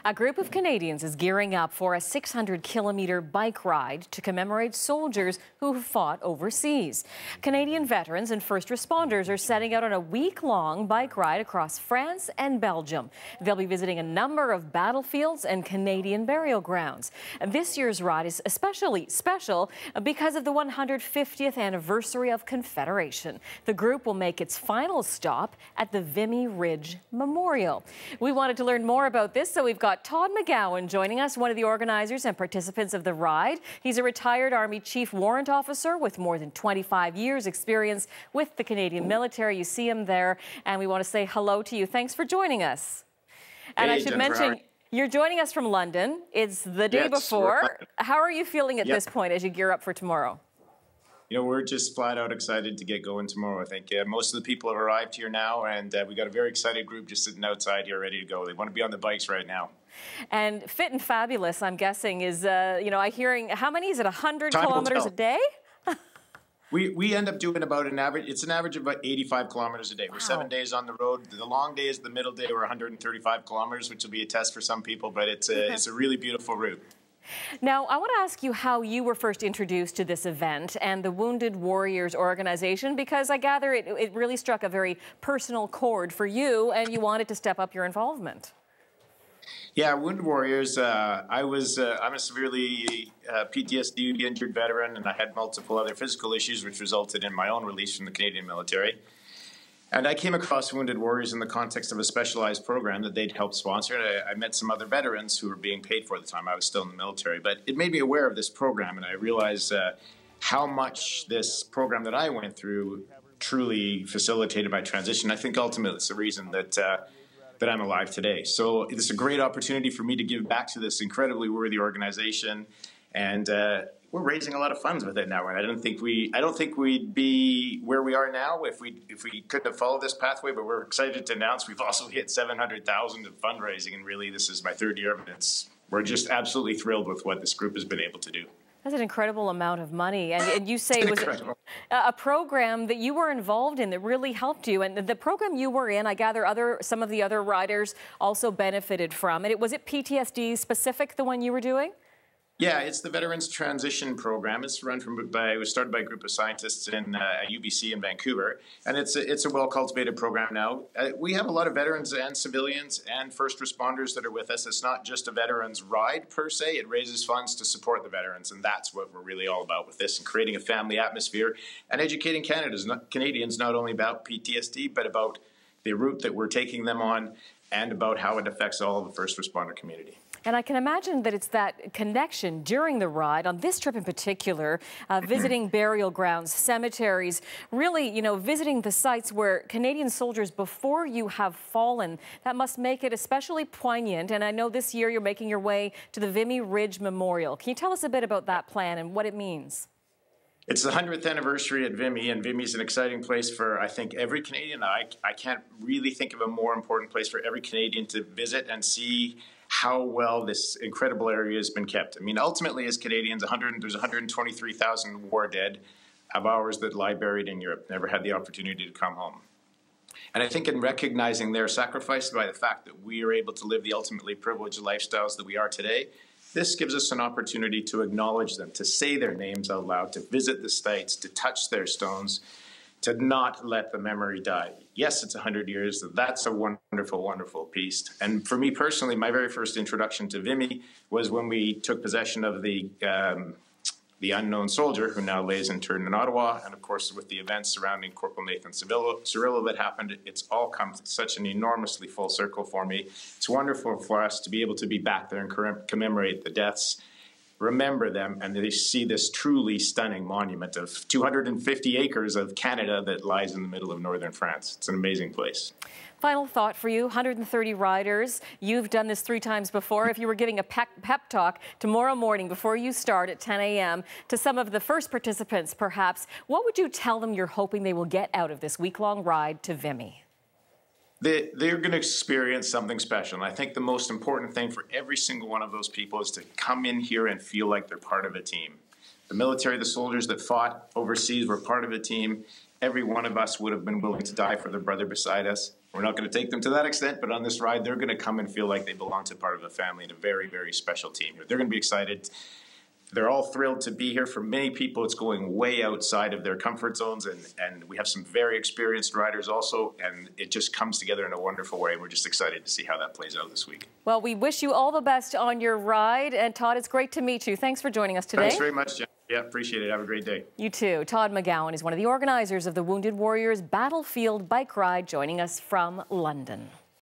A group of Canadians is gearing up for a 600-kilometer bike ride to commemorate soldiers who fought overseas. Canadian veterans and first responders are setting out on a week-long bike ride across France and Belgium. They'll be visiting a number of battlefields and Canadian burial grounds. This year's ride is especially special because of the 150th anniversary of Confederation. The group will make its final stop at the Vimy Ridge Memorial. We wanted to learn more about this, so we've got Todd McGowan joining us, one of the organizers and participants of the ride. He's a retired Army Chief Warrant Officer with more than 25 years experience with the Canadian military. You see him there, and we want to say hello to you. Thanks for joining us. And hey, I should mention, you're joining us from London. It's the day before. How are you feeling at this point as you gear up for tomorrow? You know, we're just flat out excited to get going tomorrow. I think most of the people have arrived here now, and we got a very excited group just sitting outside here ready to go. They want to be on the bikes right now. And fit and fabulous, I'm guessing, is, you know, I'm hearing, how many is it, 100 kilometers a day? We end up doing about an average, it's an average of about 85 kilometers a day. We're 7 days on the road. The long day is the middle day. We're 135 kilometers, which will be a test for some people, but it's a really beautiful route. Now, I want to ask you how you were first introduced to this event and the Wounded Warriors organization, because I gather it really struck a very personal chord for you and you wanted to step up your involvement. Yeah, Wounded Warriors, I'm a severely PTSD injured veteran, and I had multiple other physical issues which resulted in my own release from the Canadian military. And I came across Wounded Warriors in the context of a specialized program that they'd helped sponsor. I met some other veterans who were being paid for at the time. I was still in the military. But it made me aware of this program, and I realized how much this program that I went through truly facilitated my transition. I think ultimately it's the reason that I'm alive today. So it's a great opportunity for me to give back to this incredibly worthy organization. And we're raising a lot of funds with it now, and I don't think we'd be where we are now if we couldn't have followed this pathway. But we're excited to announce we've also hit 700,000 of fundraising, and really this is my third year of it. We're just absolutely thrilled with what this group has been able to do. That's an incredible amount of money, and you say it was a program that you were involved in that really helped you. And the program you were in, I gather some of the other riders also benefited from. And was it PTSD specific, the one you were doing? Yeah, it's the Veterans Transition Program. It's run it was started by a group of scientists in UBC in Vancouver, and it's a well-cultivated program now. We have a lot of veterans and civilians and first responders that are with us. It's not just a veterans ride per se. It raises funds to support the veterans, and that's what we're really all about with this, and creating a family atmosphere and educating Canadians not only about PTSD, but about the route that we're taking them on and about how it affects all of the first responder community. And I can imagine that it's that connection during the ride, on this trip in particular, visiting burial grounds, cemeteries, really, you know, visiting the sites where Canadian soldiers before you have fallen. That must make it especially poignant. And I know this year you're making your way to the Vimy Ridge Memorial. Can you tell us a bit about that plan and what it means? It's the 100th anniversary at Vimy, and Vimy is an exciting place for, I think, every Canadian. I can't really think of a more important place for every Canadian to visit and see how well this incredible area has been kept. I mean, ultimately, as Canadians, there's 123,000 war dead of ours that lie buried in Europe, never had the opportunity to come home. And I think in recognizing their sacrifice by the fact that we are able to live the ultimately privileged lifestyles that we are today, this gives us an opportunity to acknowledge them, to say their names out loud, to visit the sites, to touch their stones, to not let the memory die. Yes, it's 100 years. That's a wonderful, wonderful piece. And for me personally, my very first introduction to Vimy was when we took possession of the unknown soldier who now lays interred in Ottawa. And of course, with the events surrounding Corporal Nathan Cirillo that happened, it's all come to such an enormously full circle for me. It's wonderful for us to be able to be back there and commemorate the deaths, remember them, and they see this truly stunning monument of 250 acres of Canada that lies in the middle of northern France. It's an amazing place. Final thought for you, 130 riders. You've done this 3 times before. If you were giving a pep talk tomorrow morning before you start at 10 a.m. to some of the first participants, perhaps, what would you tell them you're hoping they will get out of this week-long ride to Vimy? They're going to experience something special. And I think the most important thing for every single one of those people is to come in here and feel like they're part of a team. The military, the soldiers that fought overseas were part of a team. Every one of us would have been willing to die for their brother beside us. We're not going to take them to that extent, but on this ride, they're going to come and feel like they belong to part of a family and a very, very special team. They're going to be excited. They're all thrilled to be here. For many people, it's going way outside of their comfort zones, and we have some very experienced riders also, and it just comes together in a wonderful way. We're just excited to see how that plays out this week. Well, we wish you all the best on your ride, and Todd, it's great to meet you. Thanks for joining us today. Thanks very much, Jen. Yeah, appreciate it. Have a great day. You too. Todd McGowan is one of the organizers of the Wounded Warriors Battlefield Bike Ride, joining us from London.